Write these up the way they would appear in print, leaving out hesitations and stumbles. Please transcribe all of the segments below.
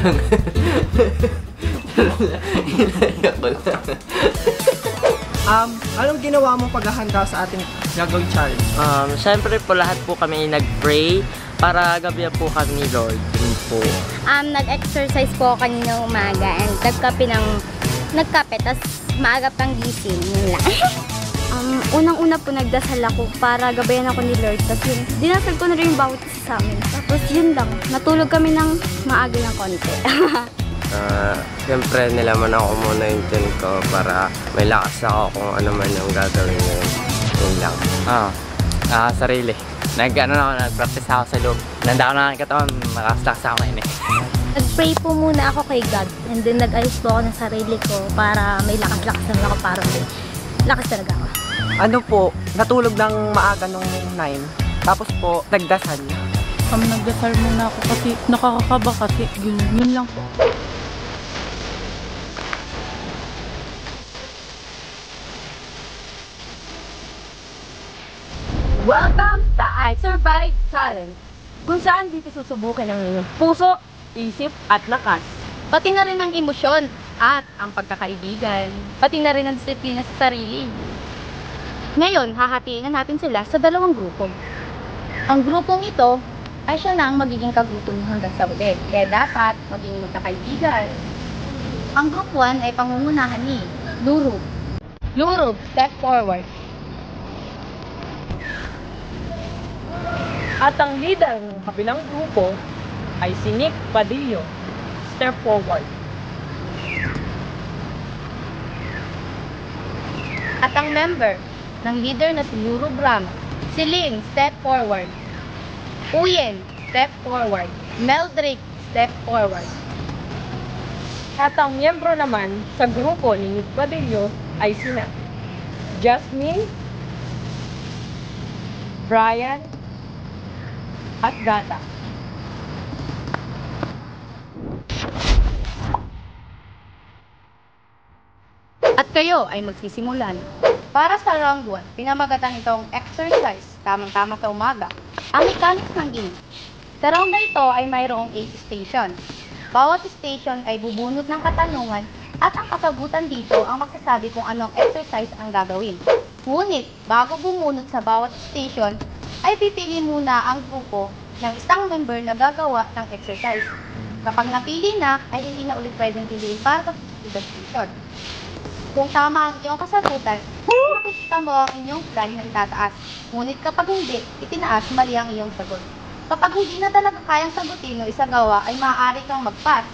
lang. Inaya ko lang. Anong ginawa mong paghahanda sa ating gagawing challenge? Siyempre po lahat po kami nag-pray para gabihan po kami ni Lord. Yun po. Nag-exercise po kaninang umaga and nagkape, tas maaga pang gising, yun lang. Unang-una po nagdasal ako para gabayan ako ni Lord. Tapos yun, dinasal ko na rin yung bawat isa sa amin. Tapos yun lang, natulog kami ng maaga ng konti. Siyempre nilaman ako muna yung tiyan ko para may lakas ako kung ano man yung gagawin ngayon. Yun lang. Sarili. Nag-practice ako sa loob. Nanda ako na katawan, makaslax ako ngayon eh. Nag-pray po muna ako kay God. And then nag-ayos po ako ng sarili ko para may lakas-lakas naman ako para may lakas talaga ako. Ano po, natulog ng maaga nung 9. Tapos po, nagdasal. Nagdasal muna ako kasi nakakakaba kasi yun lang po. Welcome sa I Survive Challenge, kung saan dito susubukin ang inyong puso, isip at lakas. Pati na rin ang emosyon at ang pagkakaibigan. Pati na rin ang disiplina sa sarili. Ngayon, hahatiin na natin sila sa dalawang grupo. Ang grupong ito ay siya na ang magiging kagutom hanggang sa uli. Kaya dapat maging magkakaibigan. Ang group 1 ay pangungunahan ni Lurub. Lurub, step forward. At ang leader ng kabilang grupo ay si Nick Padillo. Step forward. At ang member ng leader na si Lurub Ram, si Ling, step forward. Uyen, step forward. Meldrick, step forward. At ang miyembro naman sa grupo ni Nick Padillo ay sina Jasmine, Brian, at Gata. At kayo ay magsisimulan. Para sa round 1, pinamagatan itong exercise, tamang-tama sa umaga. Ang mechanics ng game. Sa round na ito ay mayroong 8 station. Bawat station ay bubunot ng katanungan at ang kasagutan dito ang magsasabi kung anong exercise ang gagawin. Ngunit, bago bumunot sa bawat station, ay pipili muna ang grupo ng isang member na gagawa ng exercise. Kapag napili na, ay hindi na ulit pwedeng piliin para sa station. Kung tama ang iyong kasagutan, makikita mo ang inyong plan na itataas. Ngunit kapag hindi, itinaas, mali ang iyong sagot. Kapag hindi na talaga kayang sagutin o isagawa, ay maaari kang mag-pass.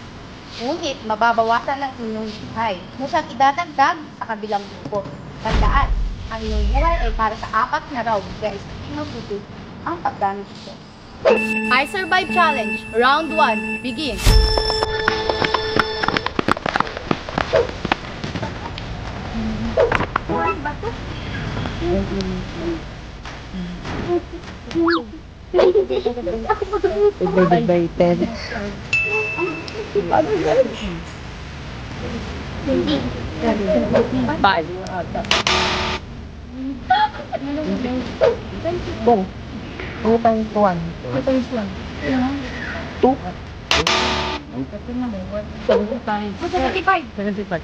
Ngunit, mababawasan ng inyong buhay. Ngunit idadagdag sa kabilang grupo. Tandaan, ang inyong buhay ay para sa 4 na round. Guys, inututin ang paggamit ito. I Survive Challenge, Round 1, begin! Bong. 2 times 1. 2 times 1. 2. 75. 75.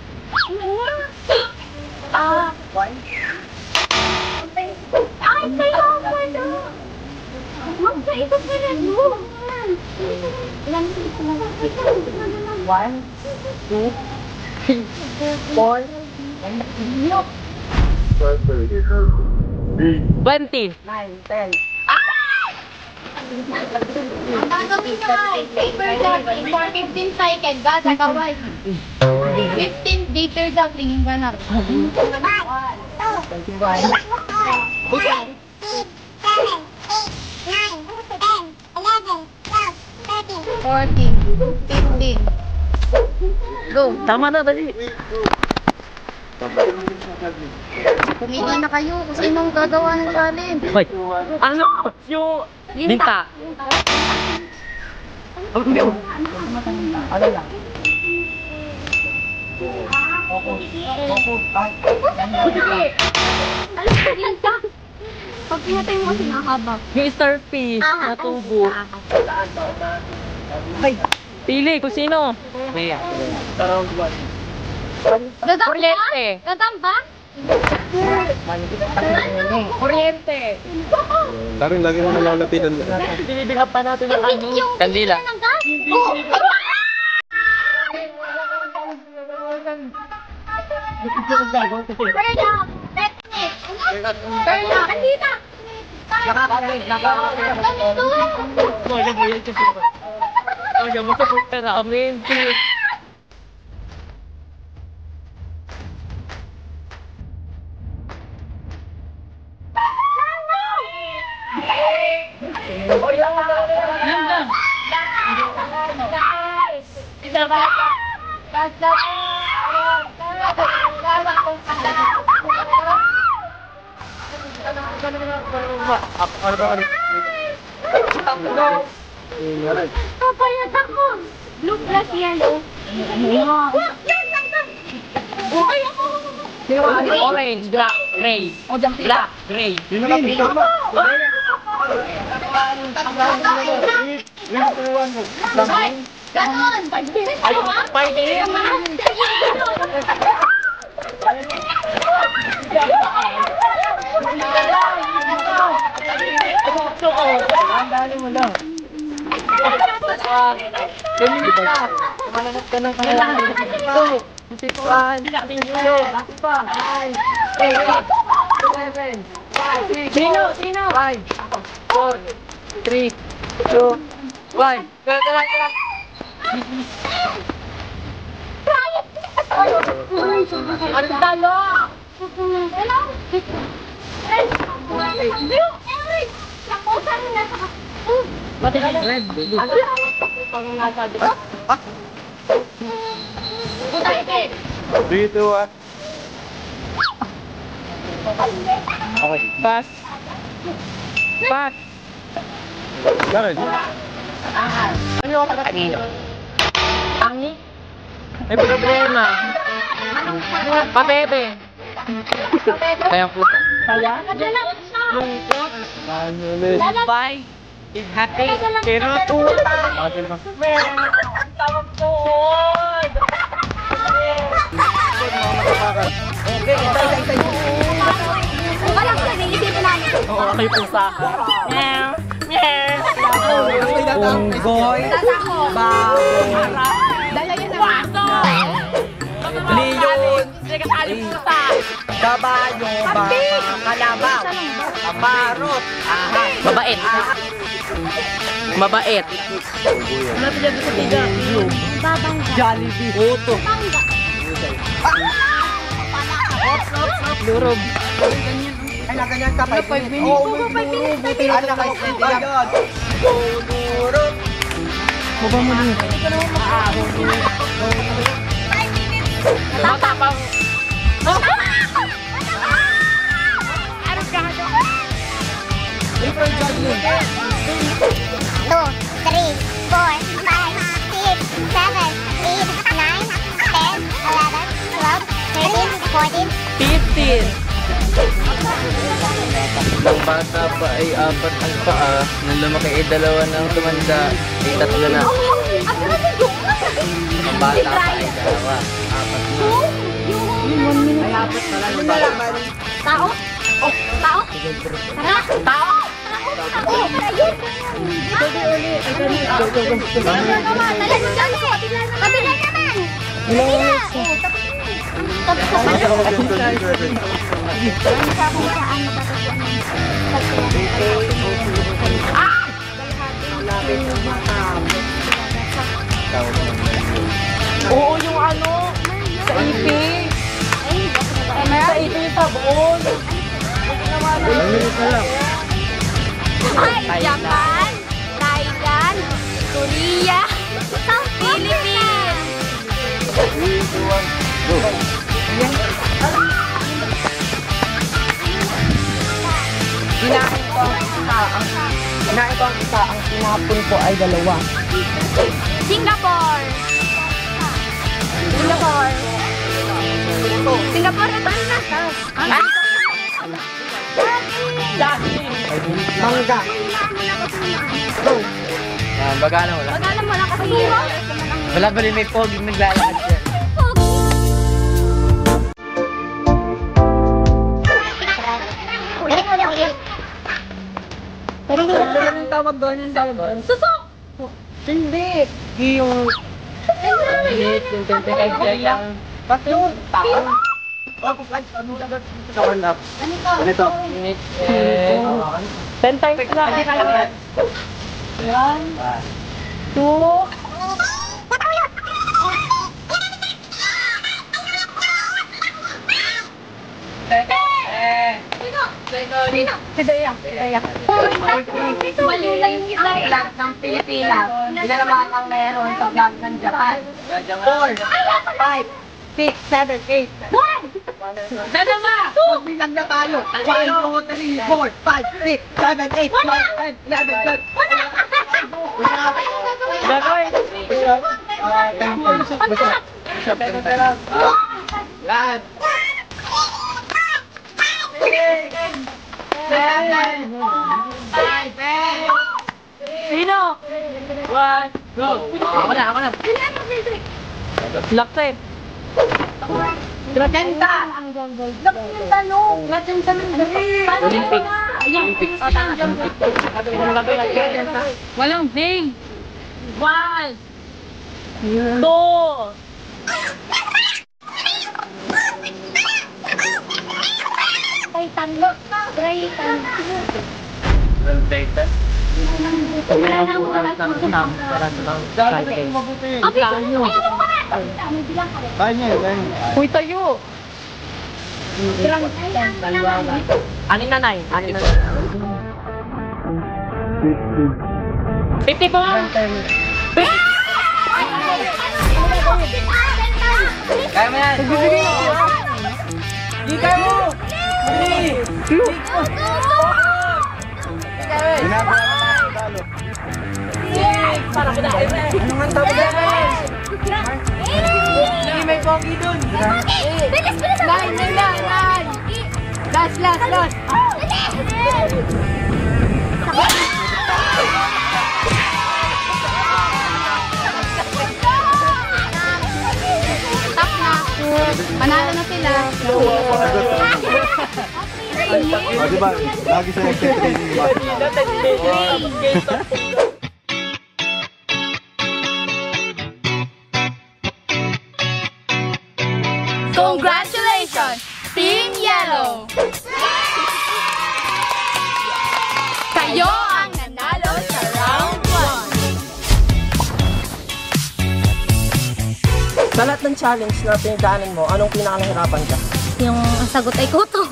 Ay, sa'yo ako na! Magsaito ka na mo! Ilan dito na lang? 1, 2, 3, 4, 20. 9, 10. Ang gagawin nyo ay paper ducking for 15 seconds. Gata, kaway. 15 liter ducking. Tingin ka na. 14, 15. Go. Tama na, dali. Pumili na kayo kung sinong gagawa ng challenge. Hoy, ano? Yung linta. Ano lang? Pag pinatay mo kasi nakahaba. Yung starfish na tubo. Ay! Pili kung sino. Maya. Kuryente. Tatamba? Kuryente. Darin, lagi mo nalalapitan. Binibilhan pa natin ng ano. Kandila. Ng gas? Papayat ako. Blue plus yellow. Orange, black, gray. Black, gray. Ganon! Sino? 5, 4, 3, 2, 1. Ang talo! Red. Dito ah. Okay. Pass. Darin. Ano ka kanino? Tangi? May problema. Papete. Kaya po. Kaya? Bye. Is happy. Pero tutang. Ang tawag doon. Walang sabi, isipin namin. Okay po sa akin. Unggoy. Dala yun na. Leon. Kabayo. Kalabaw. Parot. Mabait. Mabait. Babangga. Jollibee. Puto. Bangga. Lurog. Ay, naganyan ka. 5 minutes. Oo, 5 minutes. Buti na naka-stay agad. Lurog. Baba mo din. Matapang. April Jollibee. 2, 3, 4, 5, 6, 7, 8, 9, 10, 11, 12, 13, 14, 15. 15. Nang bata pa ay 4 ang paa. Nang lumaki ay 2 ng tumanda. Ay 3 na. Ang bata pa ay 2. 4 na. Tao? Oh, tao? Tara, tao? Oh, para yun. Kabila naman. Kabila naman. Kabila. Oh, tapos yun. Tapos Oo, yung ano. Sa ipi. Sa ipi yung sabon. ay, Japan, Thailand, Korea, Philippines. Kinain ko ang isa. Ang sinapon ko ay 2. Singapore. Singapore na tayo na. Mangga. Bagala mo lang. Pag alam mo lang kasi Wala ba rin may pogi naglalakad dyan? Anong tawag doon? Yung tawag doon? Susok! Hindi! Yung... Yung temperature lang. Bakit yung tao? Ano ito? 10 times na. 1, 2, Si Daya. Mali lang yung isa. Vlog ng Pilipinas. Ilan naman ang meron sa vlog ng Japan? 4, 5, 6, 7, 8. Sana ba? Magbilang na tayo. 1, 2, 3, 4, 5, 6, 7, 8, 9, 10, 11, 12. Gagawin. Lahat. Sino? 1, go! Ako na. Lock time. Ganda! Laki yung tanong. Olympic. Walang ding. 1, 2, Titan. Titan. Uy, tayo. Anin na 9. 50 po. Kaya mo yan! Di kayo! 3, 6, Para ko na. Anong ang tawag yan? Hindi may pogi dun. Bilis! Nine. Last. Stop na. Panalo na sila. Di ba? Lagi sa training. Congratulations, Team Yellow! Kayo ang nanalo sa round 1. Sa lahat ng challenge na pinagdaanan mo, anong pinaka-nahirapan ka? Yung sagot ay kuto.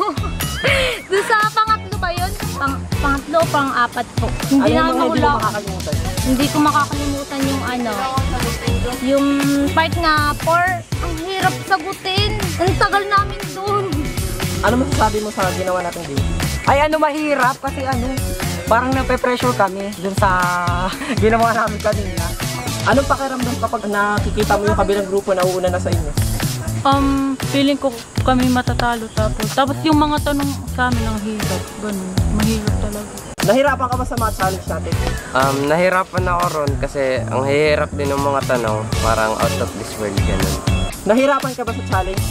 Doon sa pangatlo ba yun? Pangatlo o pang-apat po. Hindi Ano na yung mga hindi mo mahula. makakalimutan? Hindi ko makakalimutan yung yung part nga 4, ang hirap sagutin. Ang tagal namin doon. Ano masasabi mo sa ginawa natin game? Ay mahirap kasi parang nape-pressure kami dun sa ginawa namin kanina. Anong pakiramdam kapag nakikita mo yung kabilang grupo na uuna na sa inyo? Feeling ko kami matatalo tapos yung mga tanong sa amin ang hirap. Ganun. Mahirap talaga. Nahirapan ka ba sa mga challenge natin? Nahirapan ako ron kasi ang hirap din ng mga tanong, parang out of this world ganun. Nahirapan ka ba sa challenge?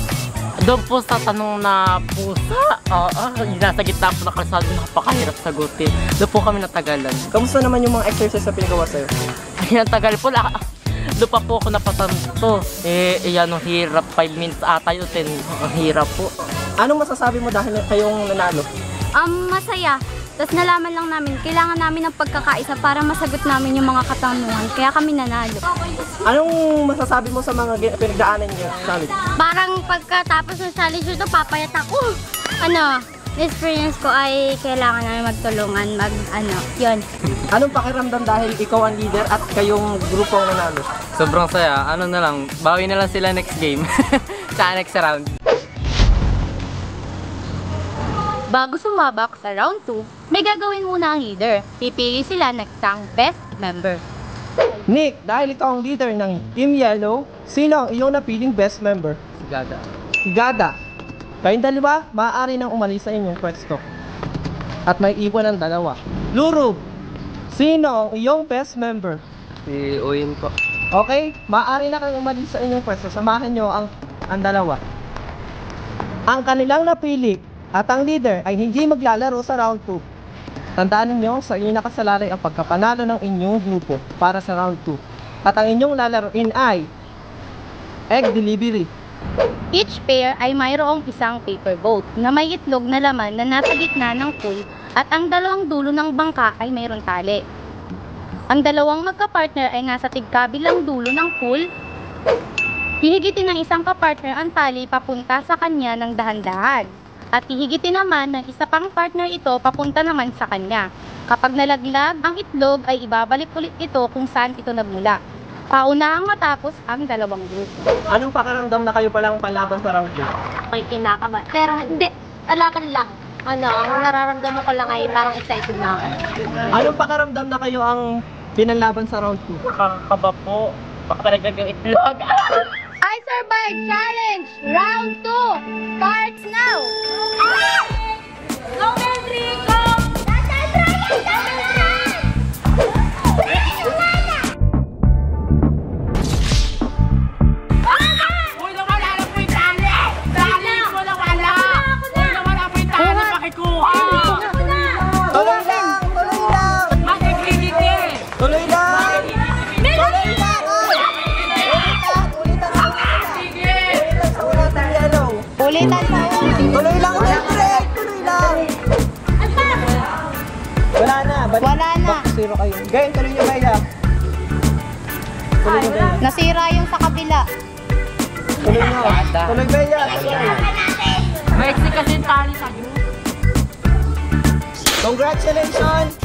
Doon po sa tanong na pusa, nasa gitna po na kalsado, napakahirap sagutin. Doon po kami natagalan. Kamusta naman yung mga exercise na pinagawa sa'yo? Ay, natagal po. Doon pa po ako napatanto. Yan ang hirap. 5 minutes ata yun. Ang hirap po. Anong masasabi mo dahil kayong nanalo? Masaya. Tapos nalaman lang namin, kailangan namin ng pagkakaisa para masagot namin yung mga katanungan. Kaya kami nanalo. Anong masasabi mo sa mga pinagdaanan niyo challenge? Parang pagkatapos ng challenge ito, papayat ako. Na-experience ko ay kailangan namin magtulungan, yun. Anong pakiramdam dahil ikaw ang leader at kayong grupo ang nanalo? Sobrang saya. Ano na lang, bawi na lang sila next game. Sa next round. Bago sumabak sa round 2, may gagawin muna ang leader. Pipili sila ng isang best member. Nick, dahil ikaw ang leader ng Team Yellow, sino ang iyong napiling best member? Gada. Gada. Kayong dalawa, maaari nang umalis sa inyong pwesto. At may iwan ng dalawa. Lurub, sino ang iyong best member? Si Uyin po. Okay? Maaari na kayong umalis sa inyong pwesto. Samahan nyo ang dalawa. Ang kanilang napili at ang leader ay hindi maglalaro sa round 2. Tandaan ninyo, sa inyong nakasalalay ang pagkapanalo ng inyong grupo para sa round 2. At ang inyong lalaroin ay egg delivery. Each pair ay mayroong isang paper boat na may itlog na laman na nasa gitna ng pool at ang dalawang dulo ng bangka ay mayroong tali. Ang dalawang magka-partner ay nasa tigkabilang dulo ng pool. Hihigitin ng isang kapartner ang tali papunta sa kanya ng dahan-dahan. At hihigitin naman ng isa pang partner ito papunta naman sa kanya. Kapag nalaglag ang itlog ay ibabalik ulit ito kung saan ito nagmula. Paunahang matapos ang dalawang grupo. Anong pakiramdam na kayo palang panlaban sa round 2? May kinakabahan. Pero hindi, alakan lang. Ano, ang nararamdaman ko lang ay parang excited na ako. Anong pakiramdam na kayo ang pinanlaban sa round 2? Kaba po. Baka nagdag yung itlog. I Survive Challenge Round 2 starts now! Go, Mendri! Go! Tuloy lang! Tuloy lang! Tuloy lang! Tuloy lang! Ulitan sa Tuloy lang! Tuloy lang! Wala na! Wala na. Back to 0 kayo. Ngayon, tuloy nyo Bella. Tuloy nyo Bella. Nasira yung sa kabila. Tuloy nyo. Tuloy Bella. Maiksi kasi tali sa Congratulations!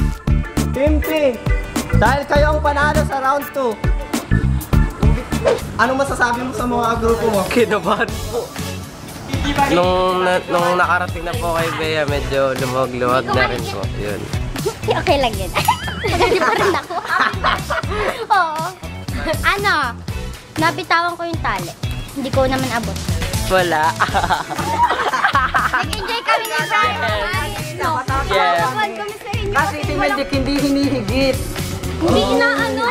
Team P! Dahil kayo ang panalo sa round 2. Anong masasabi mo sa mga grupo mo? Kinabahan po. Nung nakarating na po kay Bea, medyo lumawag-luwag na rin po. Yun. Okay lang yun. Hindi pa rin ako. Oo. Ano, nabitawan ko yung tali. Hindi ko naman abot. Wala. Nag-enjoy kami ni Brian. No. Yeah. Tawag kami sa inyo. Kasi Team Magic hindi hinihigit. Hindi na ano.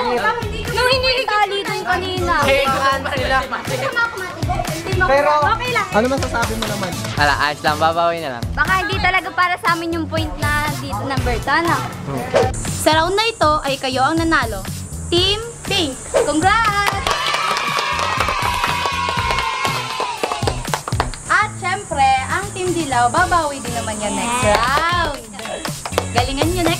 Nung hinihigit tali doon kanina. Pero, Okay lang. ano masasabi mo naman? Wala, ayos lang. Babawi na lang. Baka hindi talaga para sa amin yung point na dito ng Bertana. Sa round na ito ay kayo ang nanalo. Team Pink. Congrats! At syempre, ang Team Dilaw, babawi din naman yan next round. Galingan nyo next